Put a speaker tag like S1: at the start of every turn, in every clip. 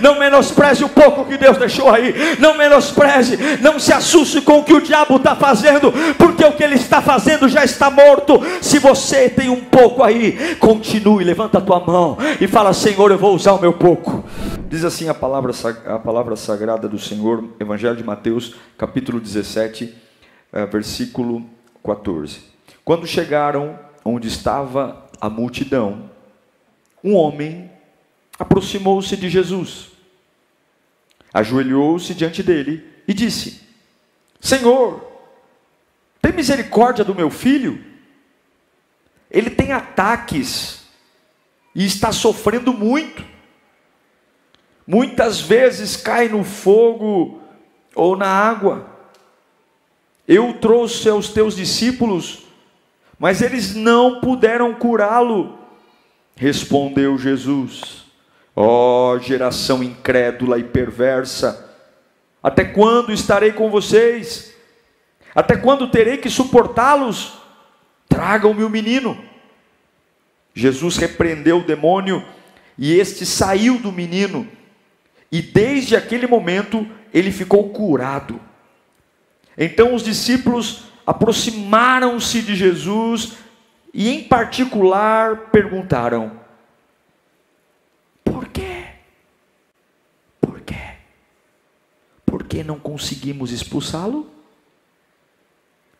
S1: Não menospreze o pouco que Deus deixou aí. Não menospreze, não se assuste com o que o diabo está fazendo, porque o que ele está fazendo já está morto. Se você tem um pouco aí, continue, levanta a tua mão e fala: Senhor, eu vou usar o meu pouco. Diz assim a palavra sagrada do Senhor, Evangelho de Mateus, capítulo 17, versículo 14. Quando chegaram onde estava a multidão, um homem aproximou-se de Jesus, ajoelhou-se diante dele e disse: Senhor, tem misericórdia do meu filho? Ele tem ataques e está sofrendo muito. Muitas vezes cai no fogo ou na água. Eu trouxe aos teus discípulos, mas eles não puderam curá-lo. Respondeu Jesus: ó geração incrédula e perversa, até quando estarei com vocês? Até quando terei que suportá-los? Tragam-me o menino. Jesus repreendeu o demônio e este saiu do menino. E desde aquele momento ele ficou curado. Então os discípulos aproximaram-se de Jesus e em particular perguntaram: por quê? Por quê? Por que não conseguimos expulsá-lo?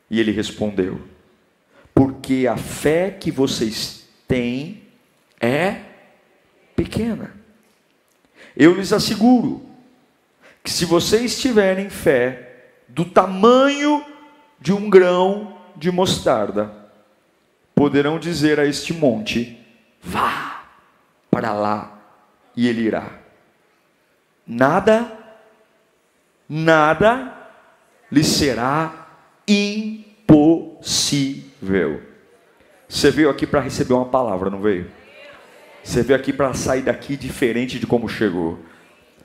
S1: E ele respondeu: porque a fé que vocês têm é pequena. Eu lhes asseguro que se vocês tiverem fé do tamanho de um grão de mostarda, poderão dizer a este monte: vá para lá, e ele irá. Nada lhe será impossível. Você veio aqui para receber uma palavra, não veio? Você veio aqui para sair daqui diferente de como chegou.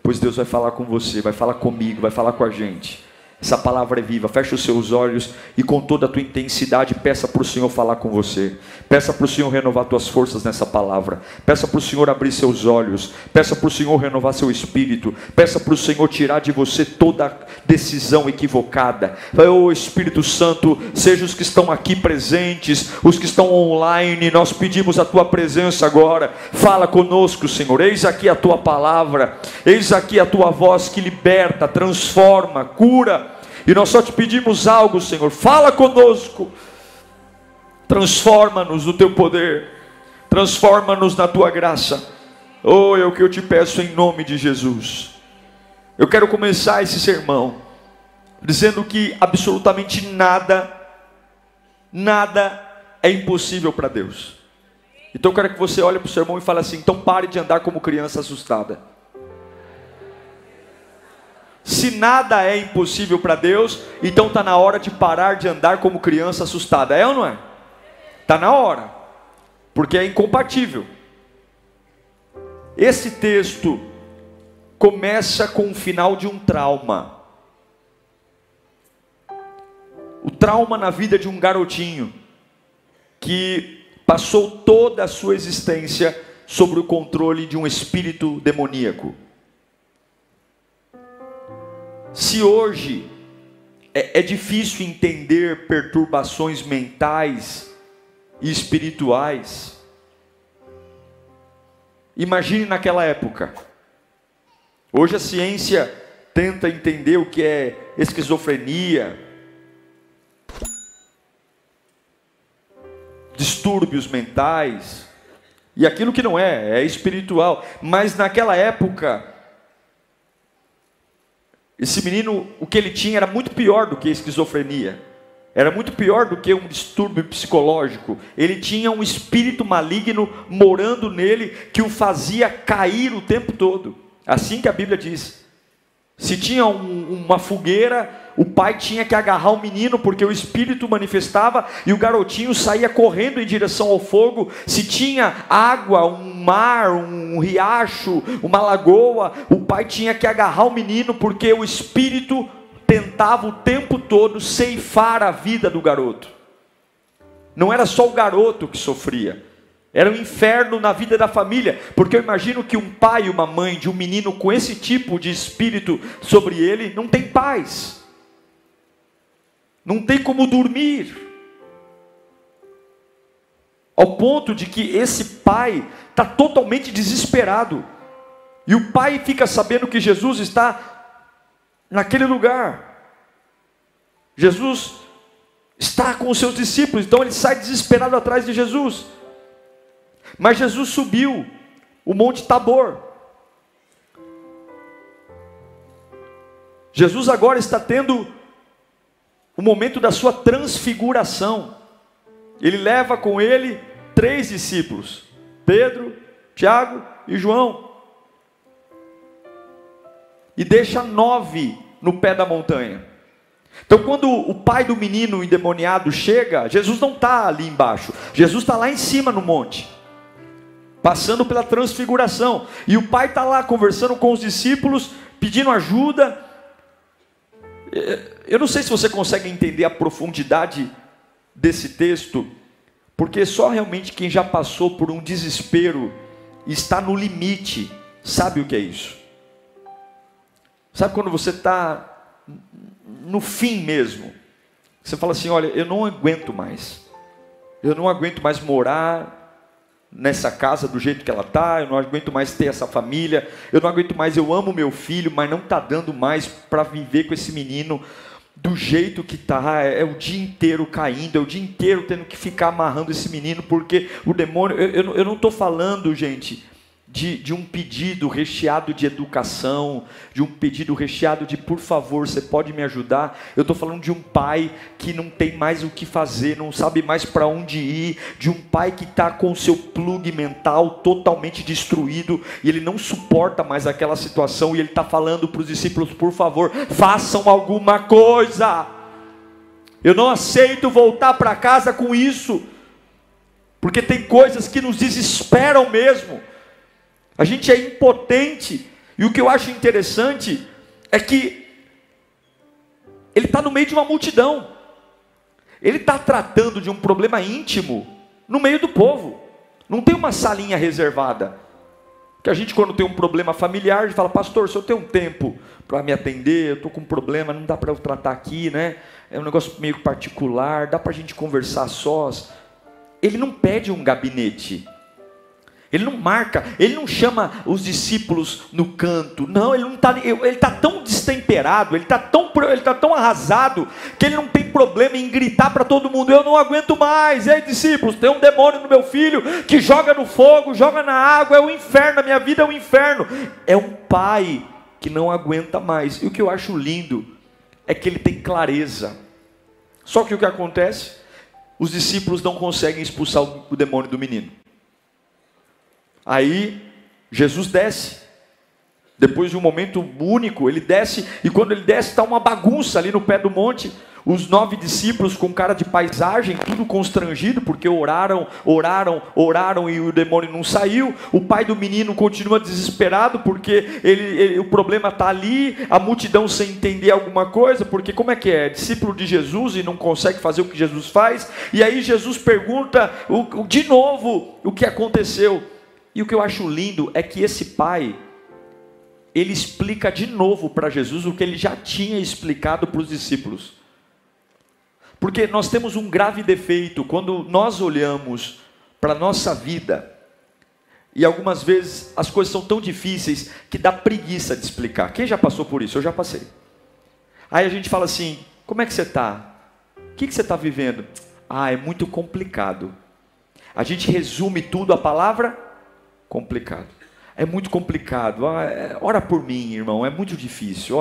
S1: Pois Deus vai falar com você, vai falar comigo, vai falar com a gente. Essa palavra é viva. Feche os seus olhos e com toda a tua intensidade peça para o Senhor falar com você. Peça para o Senhor renovar tuas forças nessa palavra. Peça para o Senhor abrir seus olhos. Peça para o Senhor renovar seu espírito. Peça para o Senhor tirar de você toda decisão equivocada. Oh Espírito Santo, seja os que estão aqui presentes, os que estão online, nós pedimos a tua presença agora. Fala conosco, Senhor. Eis aqui a tua palavra. Eis aqui a tua voz que liberta, transforma, cura. E nós só te pedimos algo, Senhor. Fala conosco. Transforma-nos no teu poder. Transforma-nos na tua graça. Oh, é o que eu te peço em nome de Jesus. Eu quero começar esse sermão dizendo que absolutamente nada é impossível para Deus. Então eu quero que você olhe para o sermão e fale assim: então pare de andar como criança assustada. Se nada é impossível para Deus, então está na hora de parar de andar como criança assustada. É ou não é? Está na hora. Porque é incompatível. Esse texto começa com o final de um trauma. O trauma na vida de um garotinho que passou toda a sua existência sob o controle de um espírito demoníaco. Se hoje é difícil entender perturbações mentais e espirituais, imagine naquela época. Hoje a ciência tenta entender o que é esquizofrenia, distúrbios mentais, e aquilo que não é espiritual. Mas naquela época, esse menino, o que ele tinha era muito pior do que esquizofrenia. Era muito pior do que um distúrbio psicológico. Ele tinha um espírito maligno morando nele que o fazia cair o tempo todo. Assim que a Bíblia diz. Se tinha uma fogueira, o pai tinha que agarrar o menino, porque o espírito manifestava e o garotinho saía correndo em direção ao fogo. Se tinha água, um mar, um riacho, uma lagoa, o pai tinha que agarrar o menino, porque o espírito tentava o tempo todo ceifar a vida do garoto. Não era só o garoto que sofria, Era um inferno na vida da família, porque eu imagino que um pai e uma mãe de um menino com esse tipo de espírito sobre ele não tem paz, não tem como dormir, ao ponto de que esse pai está totalmente desesperado, e o pai fica sabendo que Jesus está naquele lugar. Jesus está com os seus discípulos, então ele sai desesperado atrás de Jesus. Mas Jesus subiu o Monte Tabor. Jesus agora está tendo o momento da sua transfiguração. Ele leva com ele 3 discípulos: Pedro, Tiago e João. E deixa 9 no pé da montanha. Então quando o pai do menino endemoniado chega, Jesus não está ali embaixo. Jesus está lá em cima no monte, passando pela transfiguração. E o pai está lá conversando com os discípulos, pedindo ajuda. Eu não sei se você consegue entender a profundidade desse texto, porque só realmente quem já passou por um desespero, está no limite, sabe o que é isso. Sabe quando você está no fim mesmo, você fala assim: olha, eu não aguento mais morar nessa casa do jeito que ela está, eu não aguento mais ter essa família, eu não aguento mais, eu amo meu filho, mas não está dando mais para viver com esse menino do jeito que está, é o dia inteiro caindo, é o dia inteiro tendo que ficar amarrando esse menino, porque o demônio, eu não estou falando, gente, de um pedido recheado de educação, de um pedido recheado de por favor, você pode me ajudar. Eu estou falando de um pai que não tem mais o que fazer, não sabe mais para onde ir, de um pai que está com o seu plug mental totalmente destruído, e ele não suporta mais aquela situação, e ele está falando para os discípulos: por favor, façam alguma coisa, eu não aceito voltar para casa com isso, porque tem coisas que nos desesperam mesmo. A gente é impotente. E o que eu acho interessante é que ele está no meio de uma multidão. Ele está tratando de um problema íntimo no meio do povo. Não tem uma salinha reservada. Porque a gente, quando tem um problema familiar, a gente fala: pastor, se eu tenho um tempo para me atender, eu estou com um problema, não dá para eu tratar aqui, né? É um negócio meio particular, dá para a gente conversar a sós. Ele não pede um gabinete. Ele não marca, ele não chama os discípulos no canto. Não, ele está tão destemperado, ele está tão arrasado, que ele não tem problema em gritar para todo mundo: eu não aguento mais, ei discípulos, tem um demônio no meu filho, que joga no fogo, joga na água, é o inferno, a minha vida é um inferno. É um pai que não aguenta mais. E o que eu acho lindo, é que ele tem clareza. Só que o que acontece? Os discípulos não conseguem expulsar o demônio do menino. Aí Jesus desce, depois de um momento único, ele desce, e quando ele desce está uma bagunça ali no pé do monte. Os 9 discípulos com cara de paisagem, tudo constrangido, porque oraram e o demônio não saiu. O pai do menino continua desesperado, porque o problema está ali, a multidão sem entender alguma coisa, porque como é que é? Discípulo de Jesus e não consegue fazer o que Jesus faz. E aí Jesus pergunta de novo o que aconteceu. E o que eu acho lindo é que esse pai, ele explica de novo para Jesus o que ele já tinha explicado para os discípulos. Porque nós temos um grave defeito quando nós olhamos para a nossa vida, e algumas vezes as coisas são tão difíceis que dá preguiça de explicar. Quem já passou por isso? Eu já passei. Aí a gente fala assim: como é que você está? O que você está vivendo? Ah, é muito complicado. A gente resume tudo à palavra complicado. É muito complicado. Ora por mim, irmão, é muito difícil.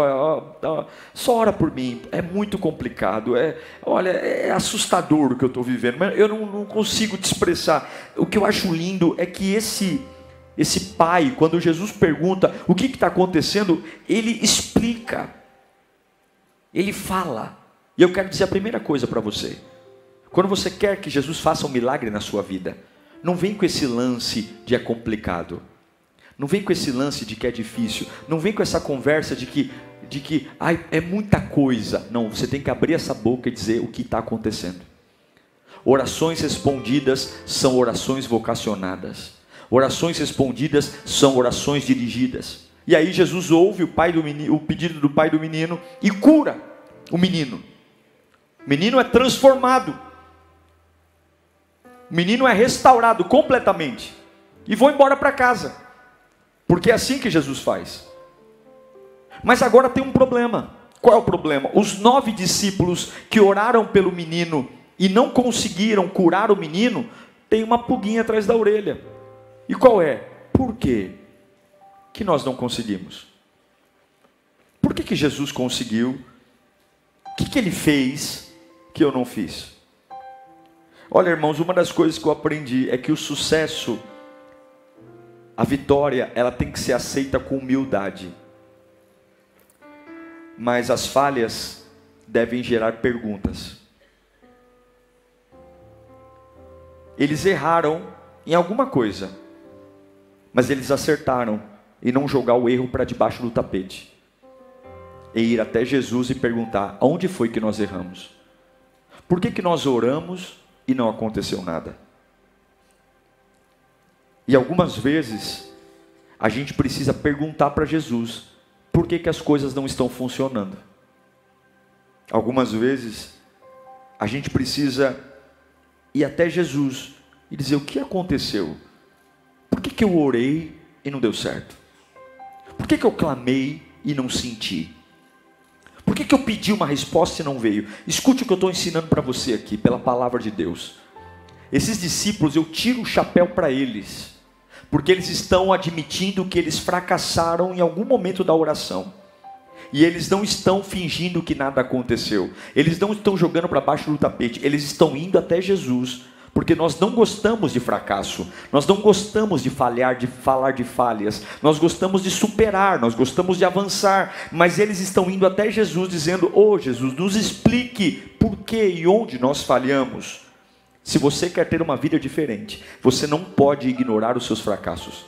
S1: Só ora por mim, é muito complicado. Olha, é assustador o que eu estou vivendo, mas eu não consigo te expressar. O que eu acho lindo é que esse pai, quando Jesus pergunta o que está acontecendo, ele explica, ele fala. E eu quero dizer a primeira coisa para você: quando você quer que Jesus faça um milagre na sua vida, não vem com esse lance de é complicado. Não vem com esse lance de que é difícil. Não vem com essa conversa de que é muita coisa. Não, você tem que abrir essa boca e dizer o que está acontecendo. Orações respondidas são orações vocacionadas. Orações respondidas são orações dirigidas. E aí Jesus ouve o pedido do pai do menino e cura o menino. O menino é transformado. O menino é restaurado completamente. E vão embora para casa. Porque é assim que Jesus faz. Mas agora tem um problema. Qual é o problema? Os 9 discípulos que oraram pelo menino e não conseguiram curar o menino, tem uma pulguinha atrás da orelha. E qual é? Por quê que nós não conseguimos? Por que Jesus conseguiu? O que ele fez que eu não fiz? Olha, irmãos, uma das coisas que eu aprendi é que o sucesso, a vitória, ela tem que ser aceita com humildade. Mas as falhas devem gerar perguntas. Eles erraram em alguma coisa, mas eles acertaram em não jogar o erro para debaixo do tapete. E ir até Jesus e perguntar, aonde foi que nós erramos? Por que nós oramos e não aconteceu nada? E algumas vezes, a gente precisa perguntar para Jesus, por que as coisas não estão funcionando? Algumas vezes, a gente precisa ir até Jesus e dizer, o que aconteceu? Por que eu orei e não deu certo? Por que eu clamei e não senti? Por que eu pedi uma resposta e não veio? Escute o que eu estou ensinando para você aqui, pela palavra de Deus. Esses discípulos, eu tiro o chapéu para eles, porque eles estão admitindo que eles fracassaram em algum momento da oração. E eles não estão fingindo que nada aconteceu. Eles não estão jogando para baixo do tapete. Eles estão indo até Jesus. Porque nós não gostamos de fracasso. Nós não gostamos de falhar, de falar de falhas. Nós gostamos de superar, nós gostamos de avançar. Mas eles estão indo até Jesus dizendo, Jesus, nos explique por que e onde nós falhamos. Se você quer ter uma vida diferente, você não pode ignorar os seus fracassos.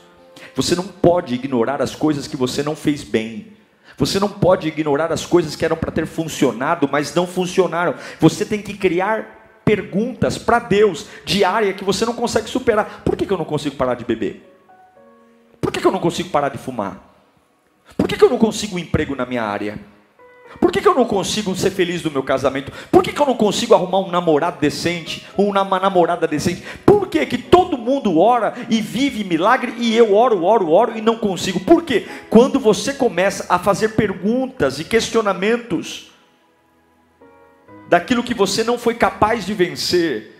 S1: Você não pode ignorar as coisas que você não fez bem. Você não pode ignorar as coisas que eram para ter funcionado, mas não funcionaram. Você tem que criar perguntas para Deus, diária, que você não consegue superar. Por que eu não consigo parar de beber? Por que eu não consigo parar de fumar? Por que eu não consigo um emprego na minha área? Por que eu não consigo ser feliz no meu casamento? Por que eu não consigo arrumar um namorado decente? Ou uma namorada decente? Por que todo mundo ora e vive milagre e eu oro e não consigo? Por quê? Quando você começa a fazer perguntas e questionamentos daquilo que você não foi capaz de vencer,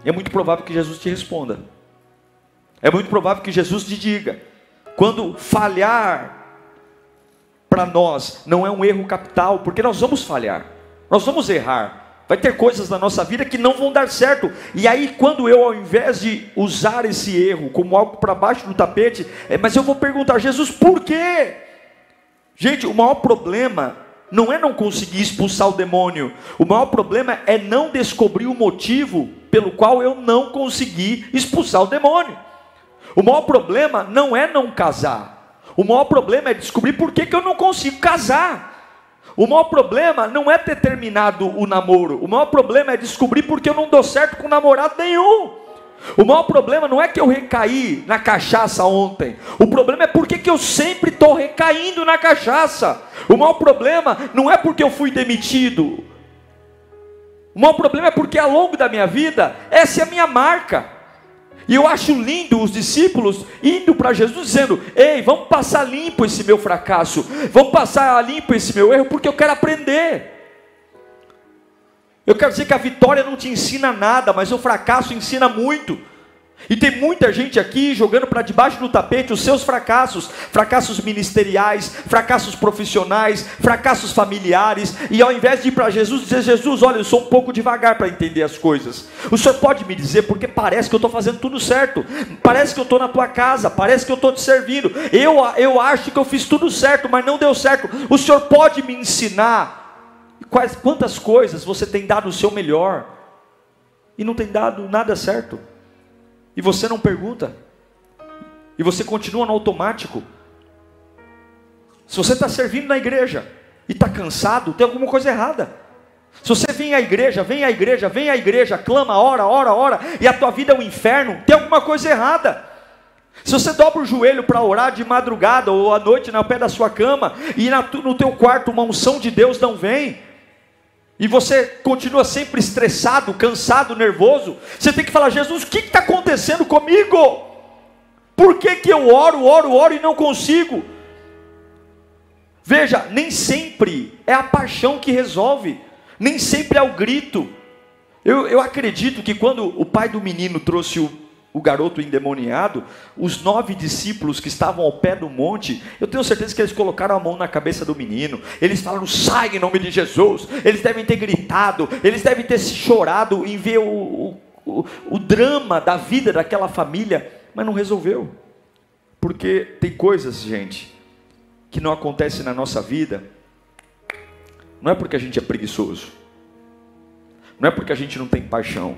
S1: é muito provável que Jesus te responda. É muito provável que Jesus te diga. Quando falhar para nós não é um erro capital, porque nós vamos falhar, nós vamos errar, vai ter coisas na nossa vida que não vão dar certo, e aí quando eu, ao invés de usar esse erro como algo para baixo do tapete, mas eu vou perguntar, Jesus, por quê? Gente, o maior problema não é não conseguir expulsar o demônio, o maior problema é não descobrir o motivo pelo qual eu não consegui expulsar o demônio. O maior problema não é não casar. O maior problema é descobrir por que eu não consigo casar. O maior problema não é ter terminado o namoro. O maior problema é descobrir por que eu não dou certo com namorado nenhum. O maior problema não é que eu recaí na cachaça ontem. O problema é por que eu sempre estou recaindo na cachaça. O maior problema não é porque eu fui demitido. O maior problema é porque ao longo da minha vida, essa é a minha marca. E eu acho lindo os discípulos indo para Jesus dizendo, ei, vamos passar limpo esse meu fracasso, vamos passar limpo esse meu erro, porque eu quero aprender. Eu quero dizer que a vitória não te ensina nada, mas o fracasso ensina muito. E tem muita gente aqui jogando para debaixo do tapete os seus fracassos, fracassos ministeriais, fracassos profissionais, fracassos familiares, e ao invés de ir para Jesus, dizer, Jesus, olha, eu sou um pouco devagar para entender as coisas, o Senhor pode me dizer, porque parece que eu estou fazendo tudo certo, parece que eu estou na tua casa, parece que eu estou te servindo, eu acho que eu fiz tudo certo, mas não deu certo, o Senhor pode me ensinar quantas coisas você tem dado o seu melhor, e não tem dado nada certo, e você não pergunta, e você continua no automático. Se você está servindo na igreja, e está cansado, tem alguma coisa errada. Se você vem à igreja, clama, ora, e a tua vida é um inferno, tem alguma coisa errada. Se você dobra o joelho para orar de madrugada ou à noite no pé da sua cama, e no teu quarto uma unção de Deus não vem, e você continua sempre estressado, cansado, nervoso, você tem que falar: Jesus, o que está acontecendo comigo? Por que eu oro e não consigo? Veja, nem sempre é a paixão que resolve, nem sempre é o grito. Eu acredito que quando o pai do menino trouxe o garoto endemoniado, os 9 discípulos que estavam ao pé do monte, eu tenho certeza que eles colocaram a mão na cabeça do menino, eles falaram: sai em nome de Jesus. Eles devem ter gritado, eles devem ter chorado em ver o drama da vida daquela família, mas não resolveu. Porque tem coisas, gente, que não acontecem na nossa vida, não é porque a gente é preguiçoso, não é porque a gente não tem paixão,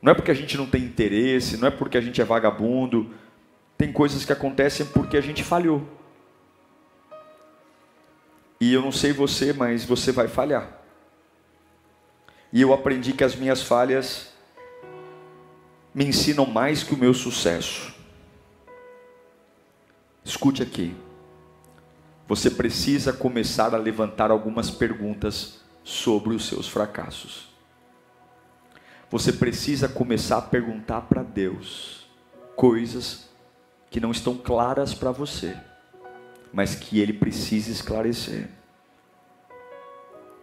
S1: não é porque a gente não tem interesse, não é porque a gente é vagabundo. Tem coisas que acontecem porque a gente falhou. E eu não sei você, mas você vai falhar. E eu aprendi que as minhas falhas me ensinam mais que o meu sucesso. Escute aqui. Você precisa começar a levantar algumas perguntas sobre os seus fracassos. Você precisa começar a perguntar para Deus coisas que não estão claras para você, mas que Ele precisa esclarecer.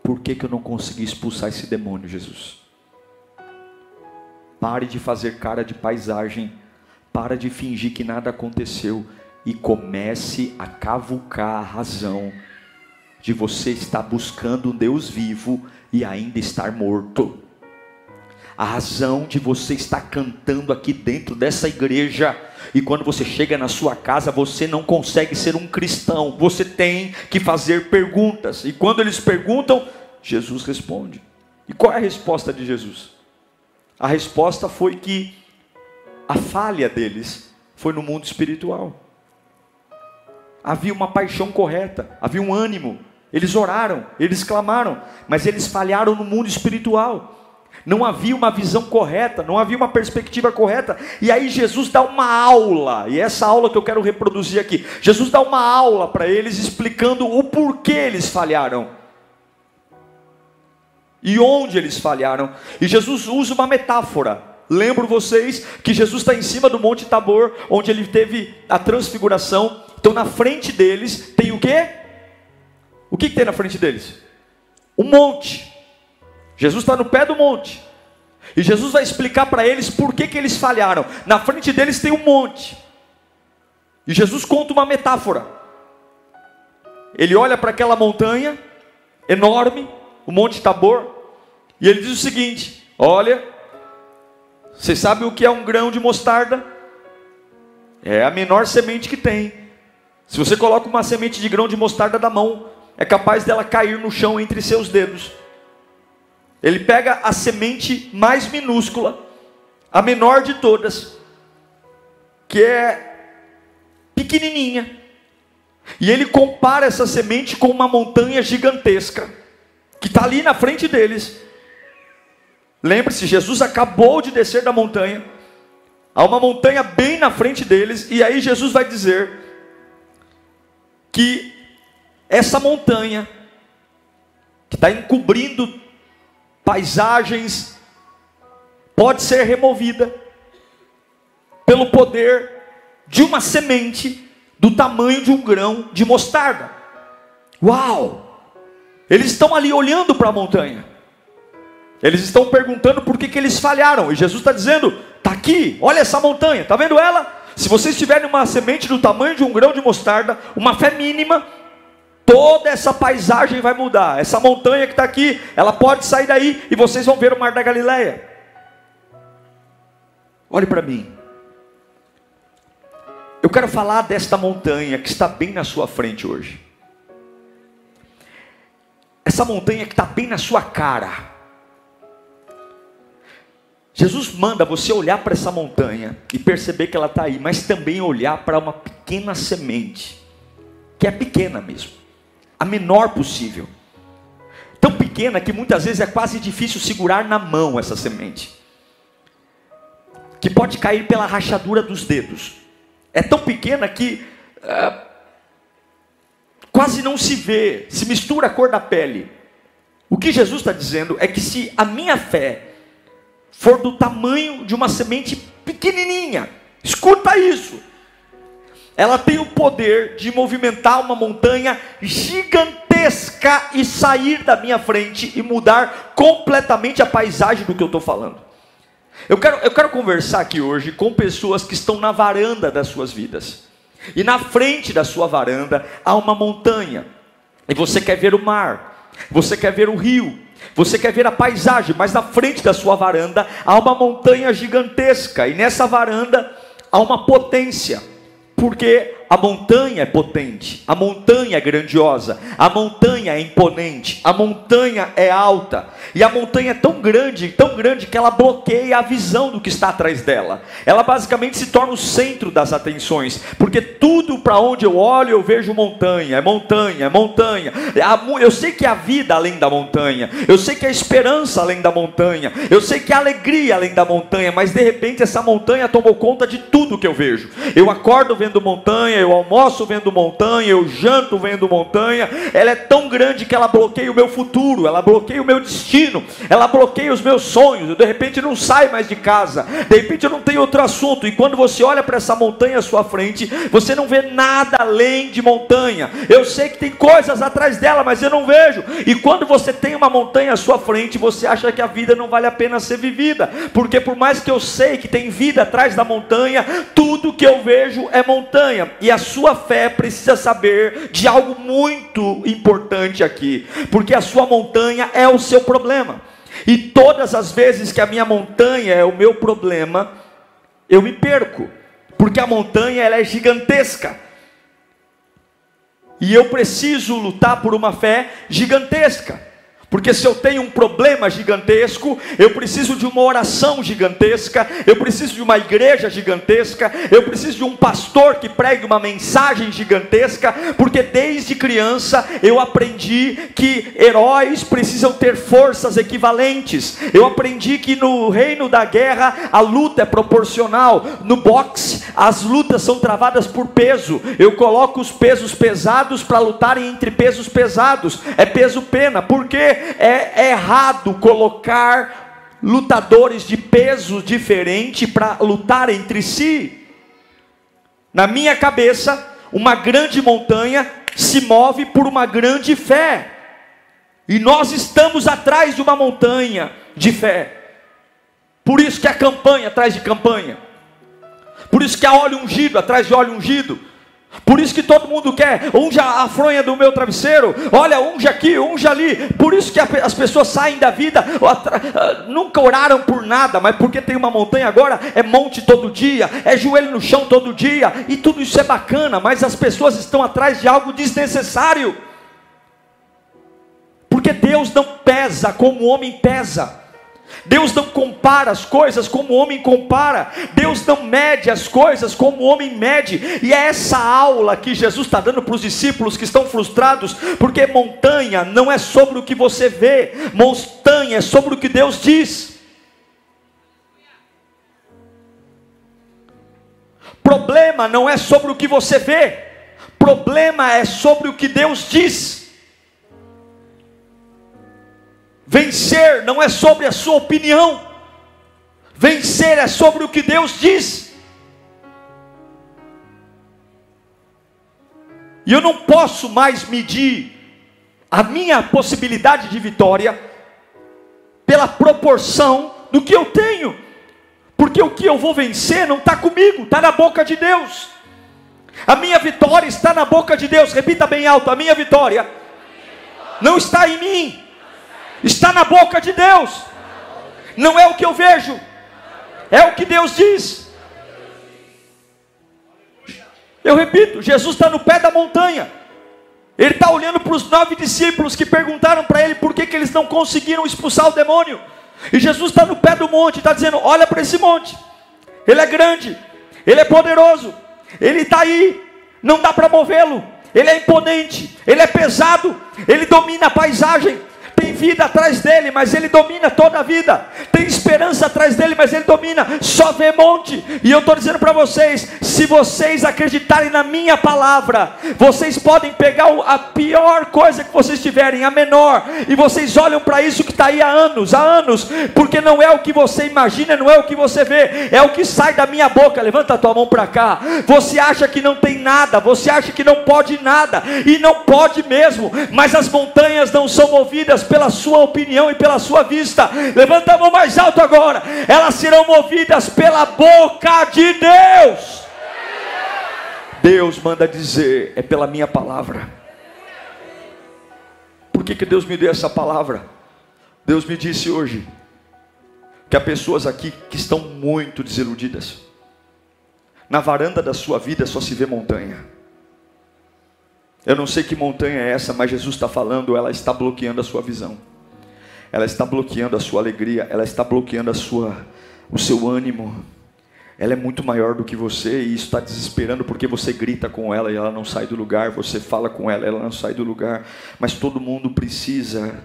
S1: Por que eu não consegui expulsar esse demônio, Jesus? Pare de fazer cara de paisagem, para de fingir que nada aconteceu e comece a cavucar a razão de você estar buscando um Deus vivo e ainda estar morto. A razão de você estar cantando aqui dentro dessa igreja, e quando você chega na sua casa, você não consegue ser um cristão. Você tem que fazer perguntas, e quando eles perguntam, Jesus responde. E qual é a resposta de Jesus? A resposta foi que a falha deles foi no mundo espiritual. Havia uma paixão correta, havia um ânimo, eles oraram, eles clamaram, mas eles falharam no mundo espiritual. Não havia uma visão correta, não havia uma perspectiva correta. E aí Jesus dá uma aula, e essa aula que eu quero reproduzir aqui. Jesus dá uma aula para eles, explicando o porquê eles falharam e onde eles falharam. E Jesus usa uma metáfora. Lembro vocês que Jesus está em cima do Monte Tabor, onde ele teve a transfiguração. Então na frente deles tem o quê? O que tem na frente deles? Um monte. Jesus está no pé do monte, e Jesus vai explicar para eles por que eles falharam. Na frente deles tem um monte, e Jesus conta uma metáfora. Ele olha para aquela montanha enorme, o Monte Tabor, e ele diz o seguinte: olha, vocês sabem o que é um grão de mostarda? É a menor semente que tem. Se você coloca uma semente de grão de mostarda na mão, é capaz dela cair no chão entre seus dedos. Ele pega a semente mais minúscula, a menor de todas, que é pequenininha, e ele compara essa semente com uma montanha gigantesca, que está ali na frente deles. Lembre-se, Jesus acabou de descer da montanha, há uma montanha bem na frente deles, e aí Jesus vai dizer que essa montanha, que está encobrindo paisagens, pode ser removida pelo poder de uma semente do tamanho de um grão de mostarda. Uau! Eles estão ali olhando para a montanha, eles estão perguntando por que eles falharam, e Jesus está dizendo: está aqui, olha essa montanha, está vendo ela? Se vocês tiverem uma semente do tamanho de um grão de mostarda, uma fé mínima, toda essa paisagem vai mudar. Essa montanha que está aqui, ela pode sair daí e vocês vão ver o Mar da Galileia. Olhe para mim. Eu quero falar desta montanha que está bem na sua frente hoje. Essa montanha que está bem na sua cara. Jesus manda você olhar para essa montanha e perceber que ela está aí, mas também olhar para uma pequena semente, que é pequena mesmo, a menor possível. Tão pequena pequena que muitas vezes é quase difícil segurar na mão essa semente, que pode cair pela rachadura dos dedos. É tão pequena que quase não se vê, se mistura a cor da pele. O que Jesus está dizendo é que se a minha fé for do tamanho de uma semente pequenininha, escuta isso, ela tem o poder de movimentar uma montanha gigantesca e sair da minha frente e mudar completamente a paisagem do que eu estou falando. Eu quero conversar aqui hoje com pessoas que estão na varanda das suas vidas. E na frente da sua varanda há uma montanha. E você quer ver o mar, você quer ver o rio, você quer ver a paisagem, mas na frente da sua varanda há uma montanha gigantesca. E nessa varanda há uma potência, porque a montanha é potente, a montanha é grandiosa, a montanha é imponente, a montanha é alta, e a montanha é tão grande que ela bloqueia a visão do que está atrás dela. Ela basicamente se torna o centro das atenções, porque tudo para onde eu olho eu vejo montanha, é montanha, é montanha. Eu sei que há vida além da montanha, eu sei que há esperança além da montanha, eu sei que há alegria além da montanha, mas de repente essa montanha tomou conta de tudo que eu vejo. Eu acordo vendo montanha, eu almoço vendo montanha, eu janto vendo montanha. Ela é tão grande que ela bloqueia o meu futuro, ela bloqueia o meu destino, ela bloqueia os meus sonhos. Eu de repente não saio mais de casa, de repente eu não tenho outro assunto. E quando você olha para essa montanha à sua frente, você não vê nada além de montanha. Eu sei que tem coisas atrás dela, mas eu não vejo. E quando você tem uma montanha à sua frente, você acha que a vida não vale a pena ser vivida, porque por mais que eu sei que tem vida atrás da montanha, tudo que eu vejo é montanha. E a sua fé precisa saber de algo muito importante aqui, porque a sua montanha é o seu problema. E todas as vezes que a minha montanha é o meu problema, eu me perco, porque a montanha ela é gigantesca. E eu preciso lutar por uma fé gigantesca. Porque se eu tenho um problema gigantesco, eu preciso de uma oração gigantesca, eu preciso de uma igreja gigantesca, eu preciso de um pastor que pregue uma mensagem gigantesca, porque desde criança eu aprendi que heróis precisam ter forças equivalentes. Eu aprendi que no reino da guerra a luta é proporcional. No boxe as lutas são travadas por peso. Eu coloco os pesos pesados para lutarem entre pesos pesados. É peso-pena. Por quê? É errado colocar lutadores de peso diferente para lutar entre si. Na minha cabeça, uma grande montanha se move por uma grande fé. E nós estamos atrás de uma montanha de fé. Por isso que há campanha atrás de campanha. Por isso que há óleo ungido atrás de óleo ungido. Por isso que todo mundo quer, unja a fronha do meu travesseiro, olha, unja aqui, unja ali. Por isso que as pessoas saem da vida, nunca oraram por nada, mas porque tem uma montanha agora, é monte todo dia, é joelho no chão todo dia, e tudo isso é bacana, mas as pessoas estão atrás de algo desnecessário, porque Deus não pesa como o homem pesa. Deus não compara as coisas como o homem compara. Deus não mede as coisas como o homem mede. E é essa aula que Jesus está dando para os discípulos que estão frustrados, porque montanha não é sobre o que você vê, montanha é sobre o que Deus diz. Problema não é sobre o que você vê, problema é sobre o que Deus diz. Vencer não é sobre a sua opinião, vencer é sobre o que Deus diz. E eu não posso mais medir a minha possibilidade de vitória pela proporção do que eu tenho, porque o que eu vou vencer não está comigo, está na boca de Deus. A minha vitória está na boca de Deus. Repita bem alto: a minha vitória não está em mim, está na boca de Deus. Não é o que eu vejo, é o que Deus diz. Eu repito, Jesus está no pé da montanha. Ele está olhando para os 9 discípulos que perguntaram para ele por que eles não conseguiram expulsar o demônio. E Jesus está no pé do monte e está dizendo: olha para esse monte, ele é grande, ele é poderoso, ele está aí, não dá para movê-lo, ele é imponente, ele é pesado, ele domina a paisagem. Tem Tem vida atrás dele, mas ele domina toda a vida. Tem esperança atrás dele, mas ele domina. Só vê monte. E eu estou dizendo para vocês, se vocês acreditarem na minha palavra, vocês podem pegar a pior coisa que vocês tiverem, a menor, e vocês olham para isso que está aí há anos, porque não é o que você imagina, não é o que você vê, é o que sai da minha boca. Levanta a tua mão para cá. Você acha que não tem nada, você acha que não pode nada, e não pode mesmo, mas as montanhas não são movidas pela sua opinião e pela sua vista. Levanta a mão mais alto agora. Elas serão movidas pela boca de Deus. Deus manda dizer, é pela minha palavra. Por que Deus me deu essa palavra? Deus me disse hoje que há pessoas aqui que estão muito desiludidas. Na varanda da sua vida só se vê montanha. Eu não sei que montanha é essa, mas Jesus está falando, ela está bloqueando a sua visão. Ela está bloqueando a sua alegria, ela está bloqueando o seu ânimo. Ela é muito maior do que você, e isso está desesperando, porque você grita com ela e ela não sai do lugar, você fala com ela e ela não sai do lugar. Mas todo mundo precisa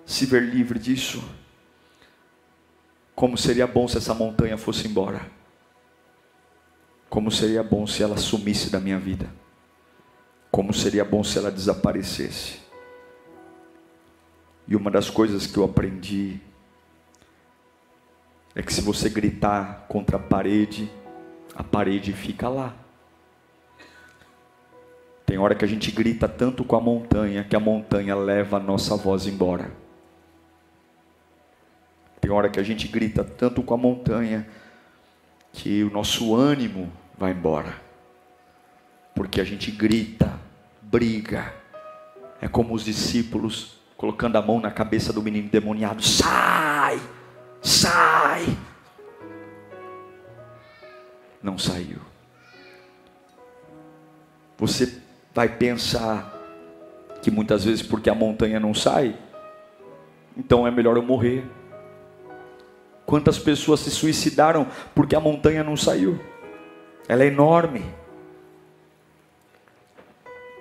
S1: se ver livre disso. Como seria bom se essa montanha fosse embora. Como seria bom se ela sumisse da minha vida. Como seria bom se ela desaparecesse. E uma das coisas que eu aprendi é que se você gritar contra a parede fica lá. Tem hora que a gente grita tanto com a montanha, que a montanha leva a nossa voz embora. Tem hora que a gente grita tanto com a montanha, que o nosso ânimo vai embora. Porque a gente grita, briga. É como os discípulos colocando a mão na cabeça do menino endemoniado. Sai! Sai! Não saiu. Você vai pensar que muitas vezes porque a montanha não sai, então é melhor eu morrer. Quantas pessoas se suicidaram porque a montanha não saiu? Ela é enorme.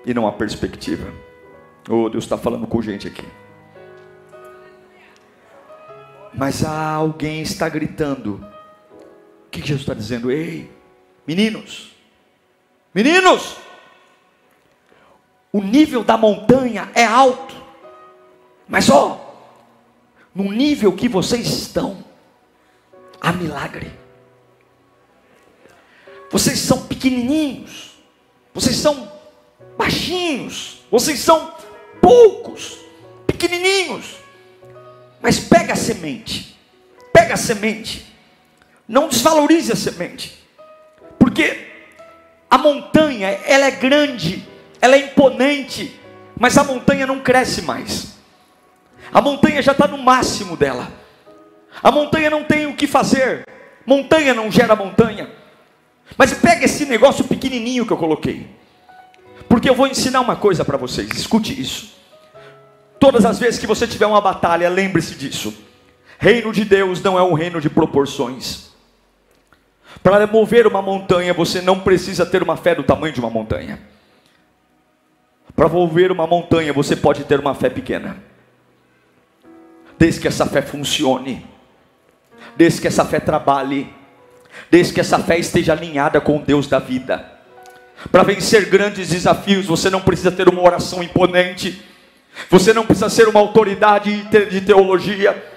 S1: E não há perspectiva. Oh, Deus está falando com gente aqui. Mas alguém está gritando. O que Jesus está dizendo? Ei, meninos, o nível da montanha é alto, mas no nível que vocês estão, há milagre. Vocês são pequenininhos, vocês são baixinhos, vocês são poucos, pequenininhos. Mas pega a semente, não desvalorize a semente, porque a montanha, ela é grande, ela é imponente, mas a montanha não cresce mais. A montanha já está no máximo dela. A montanha não tem o que fazer. Montanha não gera montanha. Mas pega esse negócio pequenininho que eu coloquei, porque eu vou ensinar uma coisa para vocês. Escute isso. Todas as vezes que você tiver uma batalha, lembre-se disso. Reino de Deus não é um reino de proporções. Para mover uma montanha, você não precisa ter uma fé do tamanho de uma montanha. Para mover uma montanha, você pode ter uma fé pequena. Desde que essa fé funcione. Desde que essa fé trabalhe. Desde que essa fé esteja alinhada com o Deus da vida. Para vencer grandes desafios, você não precisa ter uma oração imponente. Você não precisa ser uma autoridade de teologia.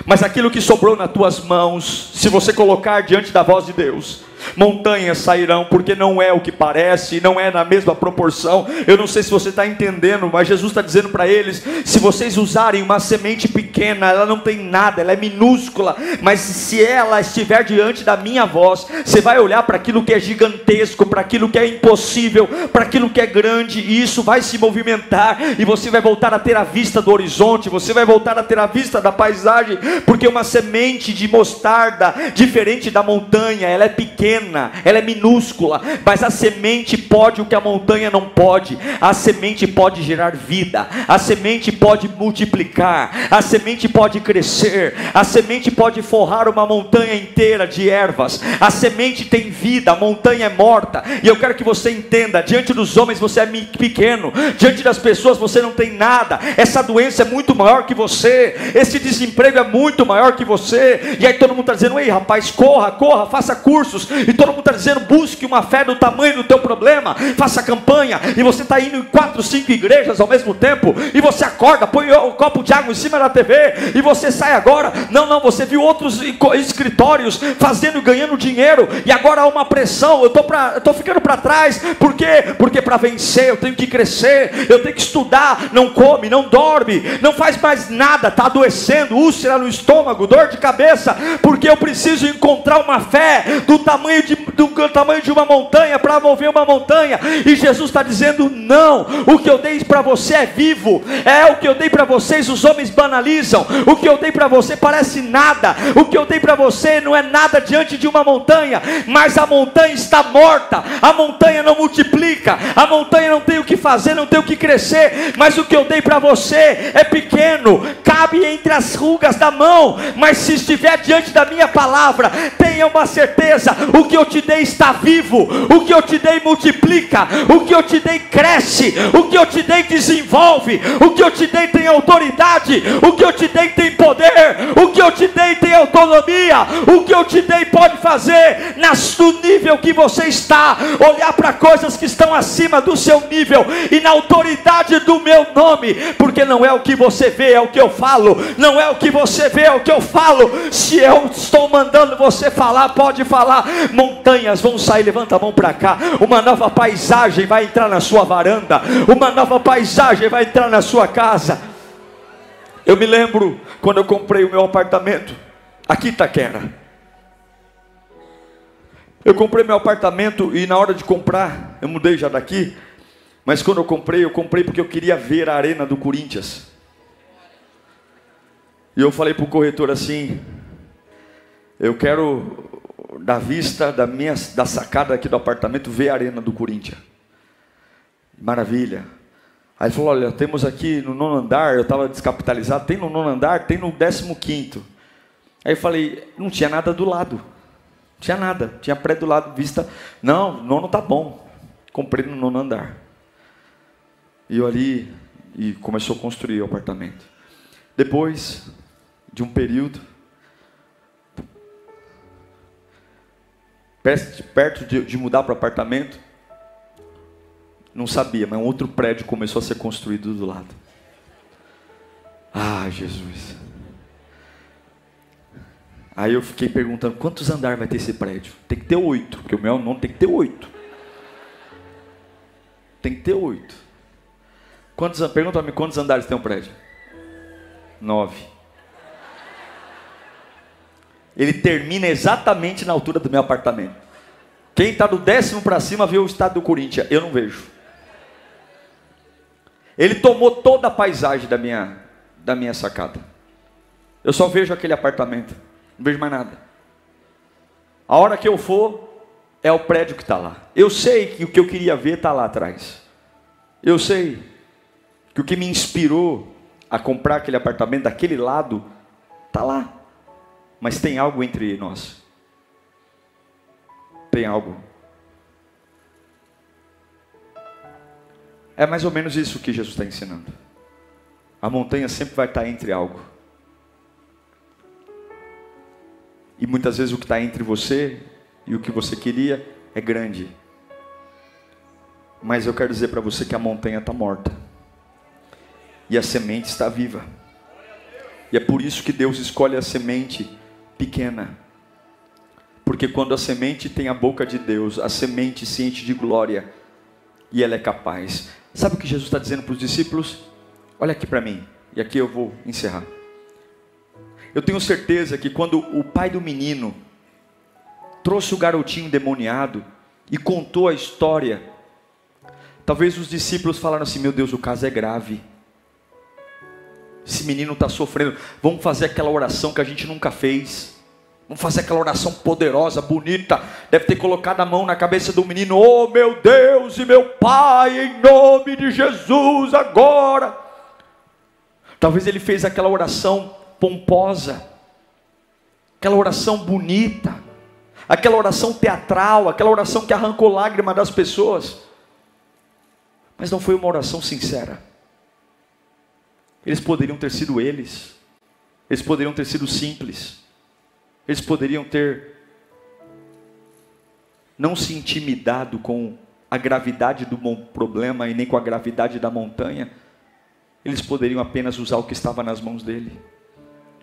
S1: Mas aquilo que sobrou nas tuas mãos, se você colocar diante da voz de Deus, montanhas sairão, porque não é o que parece, não é na mesma proporção. Eu não sei se você está entendendo, mas Jesus está dizendo para eles: se vocês usarem uma semente pequena, ela não tem nada, ela é minúscula, mas se ela estiver diante da minha voz, você vai olhar para aquilo que é gigantesco, para aquilo que é impossível, para aquilo que é grande, e isso vai se movimentar, e você vai voltar a ter a vista do horizonte, você vai voltar a ter a vista da paisagem, porque uma semente de mostarda, diferente da montanha, ela é pequena, ela é minúscula, mas a semente pode o que a montanha não pode. A semente pode gerar vida, a semente pode multiplicar, a semente pode crescer, a semente pode forrar uma montanha inteira de ervas. A semente tem vida, a montanha é morta, E eu quero que você entenda: diante dos homens você é pequeno, diante das pessoas você não tem nada. Essa doença é muito maior que você, esse desemprego é muito maior que você. E aí todo mundo está dizendo: ei rapaz, corra, faça cursos. E todo mundo está dizendo: busque uma fé do tamanho do teu problema, faça campanha. E você está indo em 4, 5 igrejas ao mesmo tempo, e você acorda, põe o copo de água em cima da TV, e você sai agora. Não, você viu outros escritórios fazendo e ganhando dinheiro, e agora há uma pressão. Eu estou ficando para trás. Por quê? Porque para vencer eu tenho que crescer, eu tenho que estudar. Não come, não dorme, não faz mais nada, está adoecendo, úlcera no estômago, dor de cabeça, porque eu preciso encontrar uma fé do tamanho de uma montanha, para mover uma montanha. E Jesus está dizendo: não, o que eu dei para você é vivo. O que eu dei para vocês os homens banalizam, o que eu dei para você parece nada, o que eu dei para você não é nada diante de uma montanha. Mas a montanha está morta, a montanha não multiplica, a montanha não tem o que fazer, não tem o que crescer. Mas o que eu dei para você é pequeno, cabe entre as rugas da mão. Mas se estiver diante da minha palavra, tenha uma certeza: o que eu te dei está vivo, o que eu te dei multiplica, o que eu te dei cresce, o que eu te dei desenvolve, o que eu te dei tem autoridade, o que eu te dei tem poder, o que eu te dei tem autonomia, o que eu te dei pode fazer no nível que você está, olhar para coisas que estão acima do seu nível e na autoridade do meu nome. Porque não é o que você vê, é o que eu falo. Não é o que você vê, é o que eu falo. Se eu estou mandando você falar, pode falar. Montanhas vão sair, levanta a mão para cá. Uma nova paisagem vai entrar na sua varanda, uma nova paisagem vai entrar na sua casa. Eu me lembro quando eu comprei o meu apartamento aqui em Itaquera. Eu comprei meu apartamento e na hora de comprar, eu mudei já daqui, mas quando eu comprei porque eu queria ver a arena do Corinthians. E eu falei para o corretor assim: eu quero, da vista da sacada aqui do apartamento, ver a arena do Corinthians. Maravilha. Aí ele falou: olha, temos aqui no 9º andar. Eu estava descapitalizado, tem no 9º andar, tem no 15º. Aí eu falei: não tinha nada do lado, não tinha nada, tinha prédio do lado, vista. Não, 9º tá bom. Comprei no 9º andar. E eu ali, e começou a construir o apartamento. Depois de um período, perto de mudar para o apartamento, não sabia, mas um outro prédio começou a ser construído do lado. Ah, Jesus. Aí eu fiquei perguntando: quantos andares vai ter esse prédio? Tem que ter 8, porque o meu não tem que ter 8. Tem que ter 8. Pergunta-me quantos andares tem um prédio? 9. Ele termina exatamente na altura do meu apartamento. Quem está do 10º para cima vê o estádio do Corinthians, eu não vejo. Ele tomou toda a paisagem da minha sacada. Eu só vejo aquele apartamento, não vejo mais nada. A hora que eu for, é o prédio que está lá. Eu sei que o que eu queria ver está lá atrás. Eu sei que o que me inspirou a comprar aquele apartamento daquele lado está lá. Mas tem algo entre nós. Tem algo. É mais ou menos isso que Jesus está ensinando. A montanha sempre vai estar entre algo. E muitas vezes o que está entre você e o que você queria é grande. Mas eu quero dizer para você que a montanha está morta. E a semente está viva. E é por isso que Deus escolhe a semente pequena. Porque quando a semente tem a boca de Deus, a semente se enche de glória. E ela é capaz. Sabe o que Jesus está dizendo para os discípulos? Olha aqui para mim. E aqui eu vou encerrar. Eu tenho certeza que quando o pai do menino trouxe o garotinho endemoniado e contou a história, talvez os discípulos falaram assim: meu Deus, o caso é grave. Esse menino está sofrendo. Vamos fazer aquela oração que a gente nunca fez. Vamos fazer aquela oração poderosa, bonita. Deve ter colocado a mão na cabeça do menino. Oh meu Deus e meu Pai, em nome de Jesus agora. Talvez ele fez aquela oração pomposa, aquela oração bonita, aquela oração teatral, aquela oração que arrancou lágrima das pessoas, mas não foi uma oração sincera. Eles poderiam ter sido eles poderiam ter sido simples, eles poderiam ter não se intimidado com a gravidade do problema e nem com a gravidade da montanha. Eles poderiam apenas usar o que estava nas mãos dele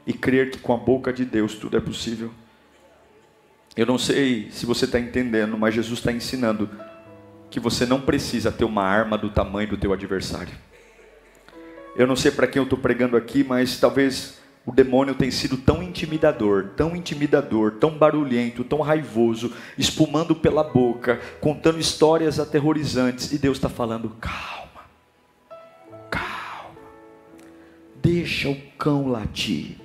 S1: e crer que com a boca de Deus tudo é possível. Eu não sei se você está entendendo, mas Jesus está ensinando que você não precisa ter uma arma do tamanho do teu adversário. Eu não sei para quem eu estou pregando aqui, mas talvez o demônio tenha sido tão intimidador, tão barulhento, tão raivoso, espumando pela boca, contando histórias aterrorizantes, e Deus está falando: calma, calma, deixa o cão latir,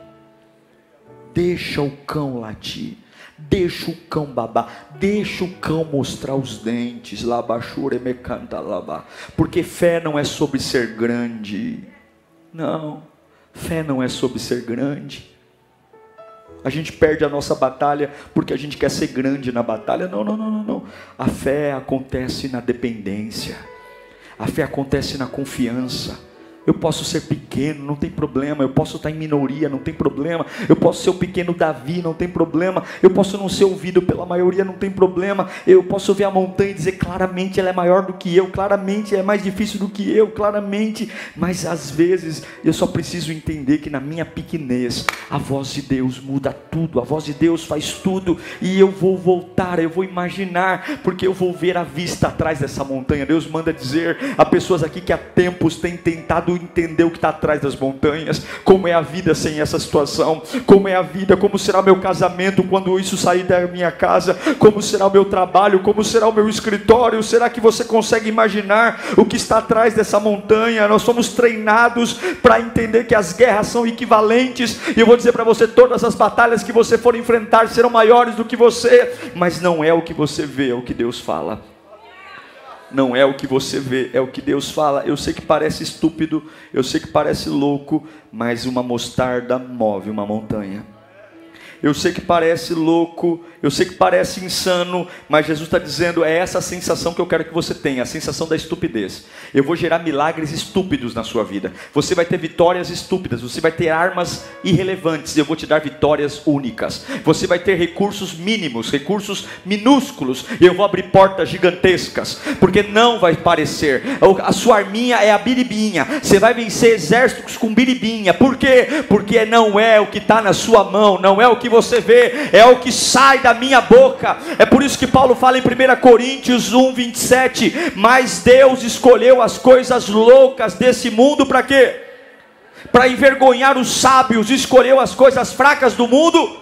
S1: deixa o cão latir, deixa o cão babar, deixa o cão mostrar os dentes, porque fé não é sobre ser grande, não, fé não é sobre ser grande. A gente perde a nossa batalha porque a gente quer ser grande na batalha. Não. A fé acontece na dependência, a fé acontece na confiança. Eu posso ser pequeno, não tem problema. Eu posso estar em minoria, não tem problema. Eu posso ser o pequeno Davi, não tem problema. Eu posso não ser ouvido pela maioria, não tem problema. Eu posso ver a montanha e dizer claramente ela é maior do que eu, claramente é mais difícil do que eu, claramente. Mas às vezes eu só preciso entender que na minha pequenez a voz de Deus muda tudo, a voz de Deus faz tudo. E eu vou voltar, eu vou imaginar, porque eu vou ver a vista atrás dessa montanha. Deus manda dizer a pessoas aqui que há tempos têm tentado entender o que está atrás das montanhas, como é a vida sem essa situação, como é a vida, como será meu casamento quando isso sair da minha casa, como será o meu trabalho, como será o meu escritório. Será que você consegue imaginar o que está atrás dessa montanha? Nós somos treinados para entender que as guerras são equivalentes, e eu vou dizer para você, todas as batalhas que você for enfrentar serão maiores do que você, mas não é o que você vê, é o que Deus fala. Não é o que você vê, é o que Deus fala. Eu sei que parece estúpido, eu sei que parece louco, mas uma mostarda move uma montanha. Eu sei que parece louco, eu sei que parece insano, mas Jesus está dizendo, é essa a sensação que eu quero que você tenha, a sensação da estupidez. Eu vou gerar milagres estúpidos na sua vida. Você vai ter vitórias estúpidas, você vai ter armas irrelevantes, e eu vou te dar vitórias únicas. Você vai ter recursos mínimos, recursos minúsculos, e eu vou abrir portas gigantescas, porque não vai parecer. A sua arminha é a biribinha, você vai vencer exércitos com biribinha. Por quê? Porque não é o que está na sua mão, não é o que você vê, é o que sai da minha boca. É por isso que Paulo fala em 1 Coríntios 1:27, mas Deus escolheu as coisas loucas desse mundo para quê? Para envergonhar os sábios. Escolheu as coisas fracas do mundo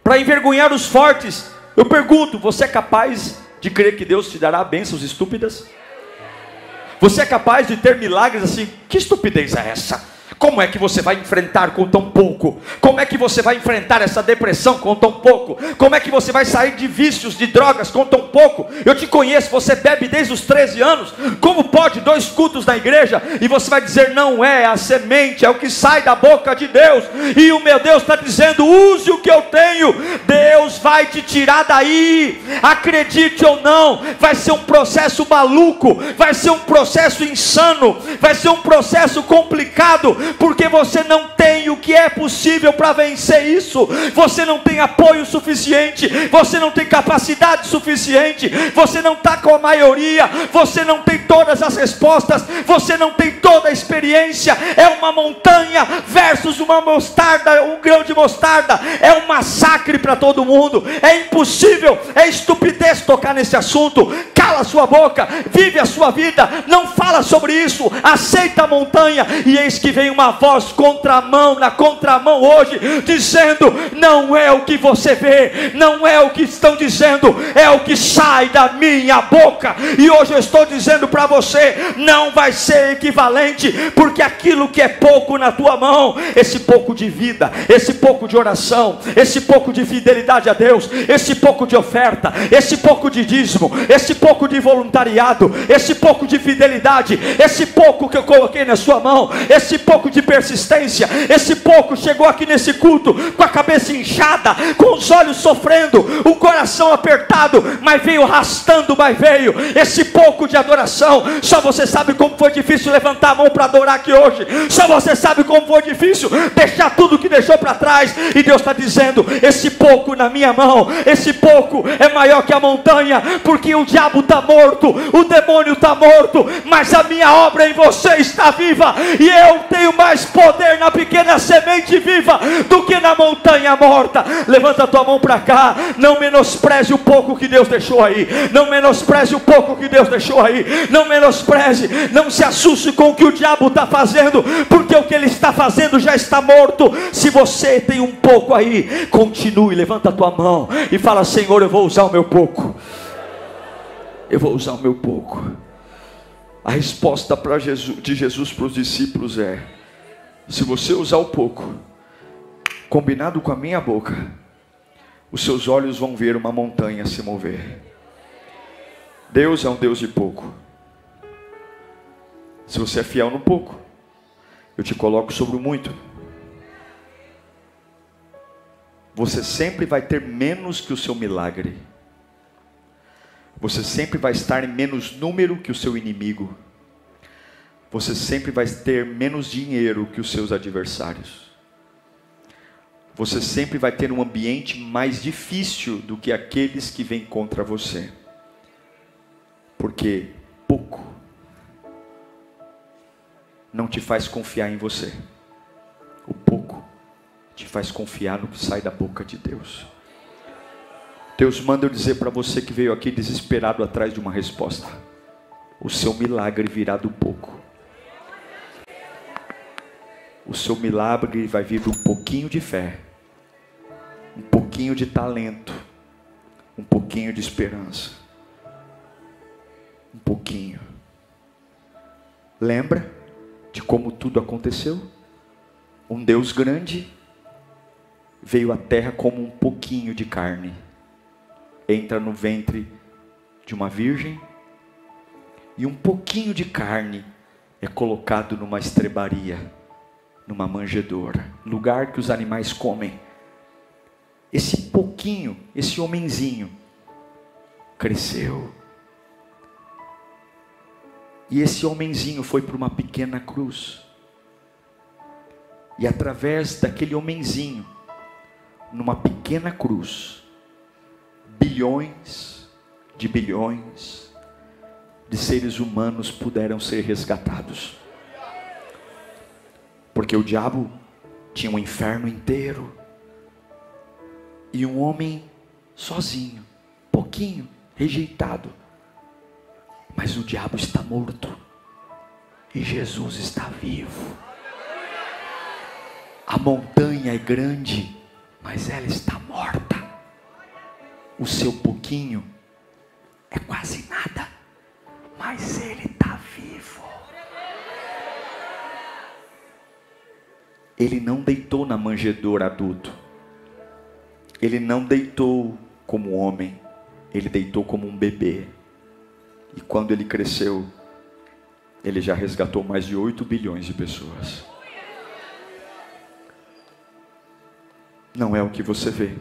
S1: para envergonhar os fortes. Eu pergunto, você é capaz de crer que Deus te dará bênçãos estúpidas? Você é capaz de ter milagres assim? Que estupidez é essa? Como é que você vai enfrentar com tão pouco? Como é que você vai enfrentar essa depressão com tão pouco? Como é que você vai sair de vícios, de drogas com tão pouco? Eu te conheço, você bebe desde os 13 anos. Como pode 2 cultos na igreja? E você vai dizer, não é a semente, é o que sai da boca de Deus. E o meu Deus está dizendo, use o que eu tenho. Deus vai te tirar daí. Acredite ou não, vai ser um processo maluco, vai ser um processo insano, vai ser um processo complicado, porque você não tem o que é possível para vencer isso. Você não tem apoio suficiente, você não tem capacidade suficiente, você não está com a maioria, você não tem todas as respostas, você não tem toda a experiência. É uma montanha versus uma mostarda, um grão de mostarda. É um massacre para todo mundo. É impossível, é estupidez tocar nesse assunto. Cala a sua boca, vive a sua vida, não fala sobre isso, aceita a montanha. E eis que vem uma voz na contramão hoje, dizendo, não é o que você vê, não é o que estão dizendo, é o que sai da minha boca. E hoje eu estou dizendo para você, não vai ser equivalente, porque aquilo que é pouco na tua mão, esse pouco de vida, esse pouco de oração, esse pouco de fidelidade a Deus, esse pouco de oferta, esse pouco de dízimo, esse pouco de voluntariado, esse pouco de fidelidade, esse pouco que eu coloquei na sua mão, esse pouco de persistência, esse esse pouco chegou aqui nesse culto com a cabeça inchada, com os olhos sofrendo, o coração apertado, mas veio arrastando, mas veio esse pouco de adoração. Só você sabe como foi difícil levantar a mão para adorar aqui hoje. Só você sabe como foi difícil deixar tudo que deixou para trás. E Deus está dizendo: esse pouco na minha mão, esse pouco é maior que a montanha, porque o diabo está morto, o demônio está morto, mas a minha obra em você está viva, e eu tenho mais poder na pequena semente viva do que na montanha morta. Levanta a tua mão para cá, não menospreze o pouco que Deus deixou aí, não menospreze o pouco que Deus deixou aí, não menospreze, não se assuste com o que o diabo está fazendo, porque o que ele está fazendo já está morto. Se você tem um pouco aí, continue, levanta a tua mão e fala: Senhor, eu vou usar o meu pouco, eu vou usar o meu pouco. A resposta de Jesus para os discípulos é: se você usar o pouco, combinado com a minha boca, os seus olhos vão ver uma montanha se mover. Deus é um Deus de pouco. Se você é fiel no pouco, eu te coloco sobre o muito. Você sempre vai ter menos que o seu milagre. Você sempre vai estar em menos número que o seu inimigo. Você sempre vai ter menos dinheiro que os seus adversários. Você sempre vai ter um ambiente mais difícil do que aqueles que vêm contra você. Porque pouco não te faz confiar em você. O pouco te faz confiar no que sai da boca de Deus. Deus manda eu dizer para você que veio aqui desesperado atrás de uma resposta: o seu milagre virá do pouco. O seu milagre vai vir de um pouquinho de fé, um pouquinho de talento, um pouquinho de esperança, um pouquinho. Lembra de como tudo aconteceu? Um Deus grande veio à terra como um pouquinho de carne. Entra no ventre de uma virgem, e um pouquinho de carne é colocado numa estrebaria, numa manjedoura, lugar que os animais comem. Esse pouquinho, esse homenzinho, cresceu. E esse homenzinho foi para uma pequena cruz. E através daquele homenzinho, numa pequena cruz, bilhões de seres humanos puderam ser resgatados. Porque o diabo tinha um inferno inteiro, e um homem sozinho, pouquinho, rejeitado. Mas o diabo está morto e Jesus está vivo. A montanha é grande, mas ela está morta. O seu pouquinho é quase nada, mas ele está vivo. Ele não deitou na manjedoura adulto. Ele não deitou como homem. Ele deitou como um bebê. E quando ele cresceu, ele já resgatou mais de 8 bilhões de pessoas. Não é o que você vê,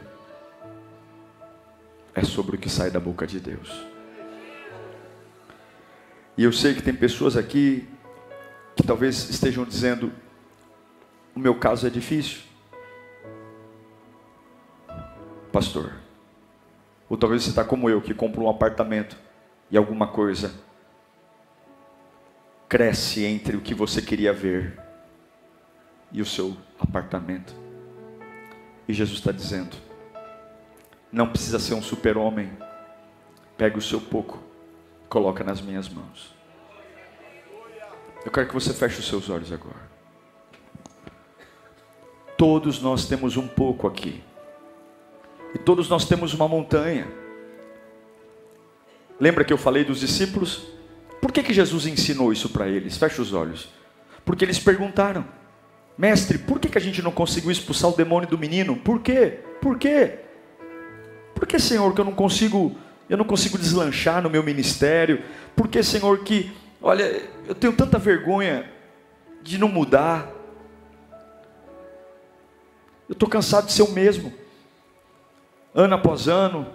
S1: é sobre o que sai da boca de Deus. E eu sei que tem pessoas aqui que talvez estejam dizendo: o meu caso é difícil, pastor. Ou talvez você está como eu, que comprou um apartamento e alguma coisa cresce entre o que você queria ver e o seu apartamento. E Jesus está dizendo: não precisa ser um super-homem. Pega o seu pouco, coloca nas minhas mãos. Eu quero que você feche os seus olhos agora. Todos nós temos um pouco aqui. E todos nós temos uma montanha. Lembra que eu falei dos discípulos? Por que Jesus ensinou isso para eles? Feche os olhos. Porque eles perguntaram: mestre, por que a gente não conseguiu expulsar o demônio do menino? Por quê? Por quê? Por que, Senhor, que eu não consigo deslanchar no meu ministério? Por que, Senhor, que, olha, eu tenho tanta vergonha de não mudar? Eu estou cansado de ser o mesmo. Ano após ano.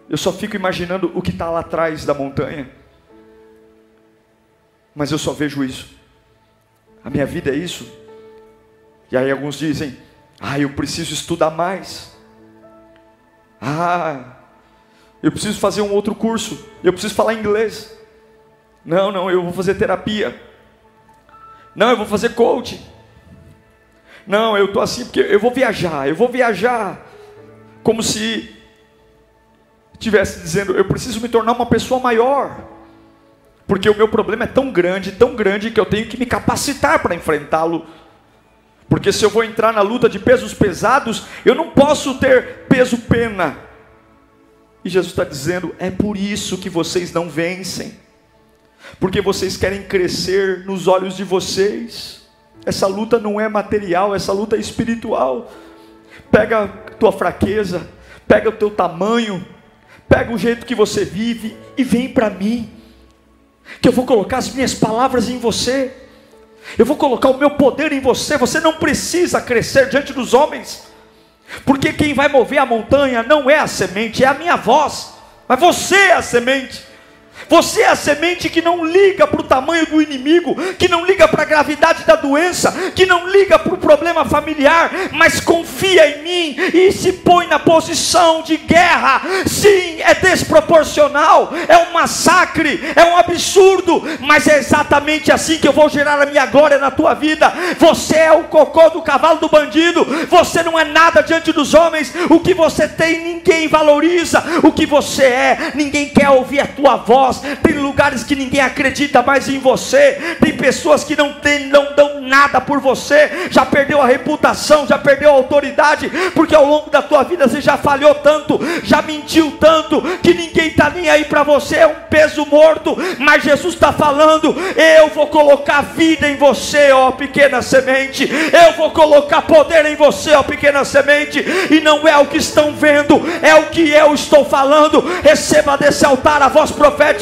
S1: Eu só fico imaginando o que está lá atrás da montanha. Mas eu só vejo isso. A minha vida é isso. E aí alguns dizem: eu preciso estudar mais. Eu preciso fazer um outro curso. Eu preciso falar inglês. Não, eu vou fazer terapia. Não, eu vou fazer coaching. Não, eu estou assim porque eu vou viajar. Como se estivesse dizendo: eu preciso me tornar uma pessoa maior. Porque o meu problema é tão grande que eu tenho que me capacitar para enfrentá-lo. Porque se eu vou entrar na luta de pesos pesados, eu não posso ter peso pena. E Jesus está dizendo: é por isso que vocês não vencem. Porque vocês querem crescer nos olhos de vocês. Essa luta não é material, essa luta é espiritual. Pega a tua fraqueza, pega o teu tamanho, pega o jeito que você vive e vem para mim. Que eu vou colocar as minhas palavras em você. Eu vou colocar o meu poder em você. Você não precisa crescer diante dos homens. Porque quem vai mover a montanha não é a semente, é a minha voz. Mas você é a semente. Você é a semente que não liga para o tamanho do inimigo, que não liga para a gravidade da doença, que não liga para o problema familiar, mas confia em mim e se põe na posição de guerra. Sim, é desproporcional, é um massacre, é um absurdo, mas é exatamente assim que eu vou gerar a minha glória na tua vida. Você é o cocô do cavalo do bandido, você não é nada diante dos homens. O que você tem ninguém valoriza, o que você é ninguém quer ouvir a tua voz. Tem lugares que ninguém acredita mais em você. Tem pessoas que não dão nada por você. Já perdeu a reputação, já perdeu a autoridade, porque ao longo da tua vida você já falhou tanto, já mentiu tanto, que ninguém está nem aí para você. É um peso morto. Mas Jesus está falando: eu vou colocar vida em você, ó pequena semente. Eu vou colocar poder em você, ó pequena semente. E não é o que estão vendo, é o que eu estou falando. Receba desse altar a voz profética.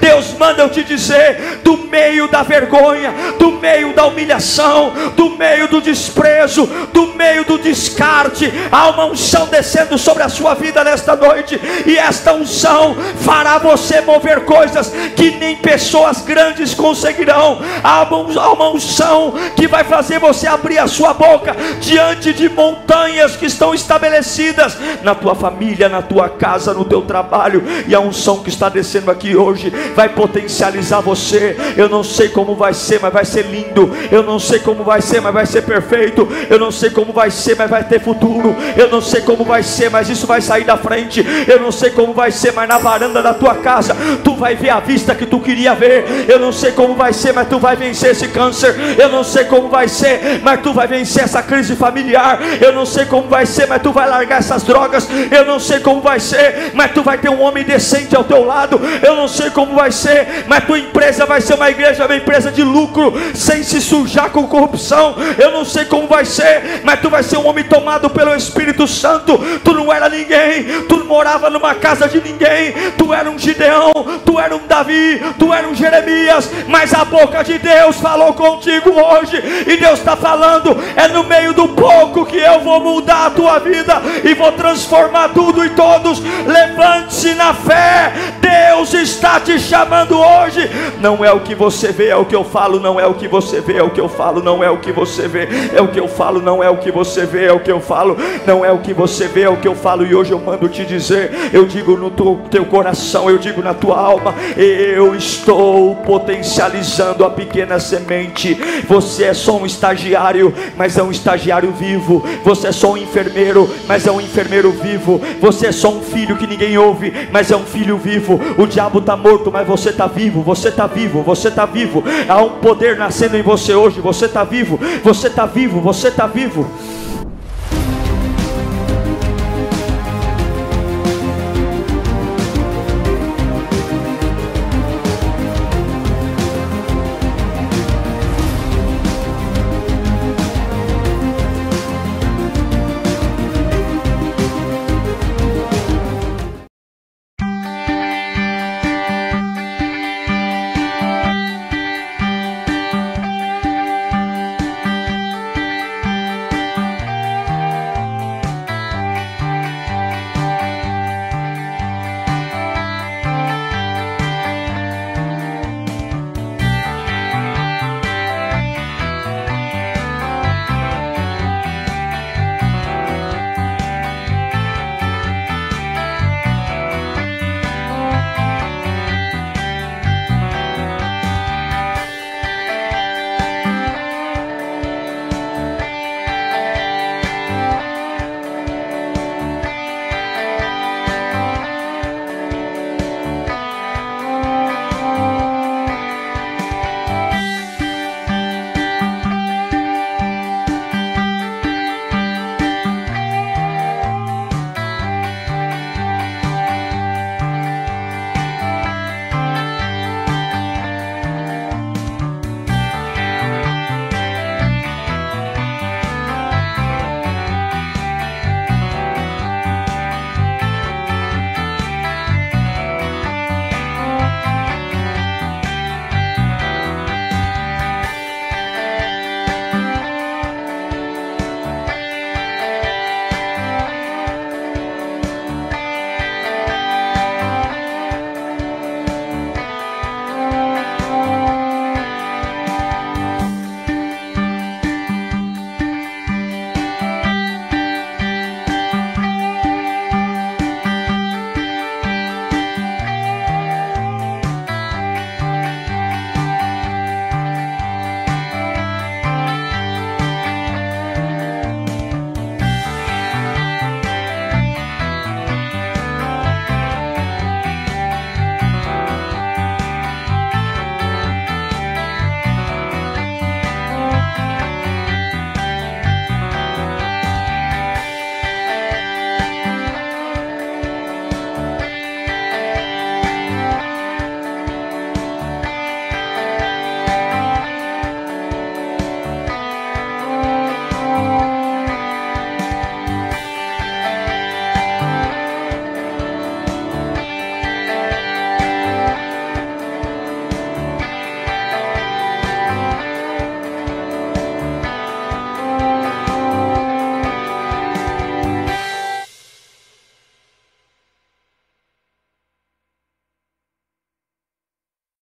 S1: Deus manda eu te dizer: do meio da vergonha, do meio da humilhação, do meio do desprezo, do meio do descarte, há uma unção descendo sobre a sua vida nesta noite. E esta unção fará você mover coisas que nem pessoas grandes conseguirão. Há uma unção que vai fazer você abrir a sua boca diante de montanhas que estão estabelecidas na tua família, na tua casa, no teu trabalho. E a unção que está descendo aqui hoje vai potencializar você. Eu não sei como vai ser, mas vai ser lindo. Eu não sei como vai ser, mas vai ser perfeito. Eu não sei como vai ser, mas vai ter futuro. Eu não sei como vai ser, mas isso vai sair da frente. Eu não sei como vai ser, mas na varanda da tua casa tu vai ver a vista que tu queria ver. Eu não sei como vai ser, mas tu vai vencer esse câncer. Eu não sei como vai ser, mas tu vai vencer essa crise familiar. Eu não sei como vai ser, mas tu vai largar essas drogas. Eu não sei como vai ser, mas tu vai ter um homem decente ao teu lado. Eu não sei como vai ser, mas tua empresa vai ser uma empresa de lucro, sem se sujar com corrupção. Eu não sei como vai ser, mas tu vai ser um homem tomado pelo Espírito Santo. Tu não era ninguém, tu não morava numa casa de ninguém. Tu era um Gideão, tu era um Davi, tu era um Jeremias, mas a boca de Deus falou contigo hoje. E Deus está falando: é no meio do pouco que eu vou mudar a tua vida e vou transformar tudo e todos. Levante-se na fé. Deus está te chamando hoje. Não é o que você vê, é o que eu falo. Não é o que você vê, é o que eu falo. Não é o que você vê, é o que eu falo. Não é o que você vê, é o que eu falo. Não é o que você vê, é o que eu falo. E hoje eu mando te dizer, eu digo no teu coração, eu digo na tua alma: eu estou potencializando a pequena semente. Você é só um estagiário, mas é um estagiário vivo. Você é só um enfermeiro, mas é um enfermeiro vivo. Você é só um filho que ninguém ouve, mas é um filho vivo. O diabo está morto, mas você está vivo. Você está vivo, você está vivo. Há um poder nascendo em você hoje. Você está vivo, você está vivo, você está vivo.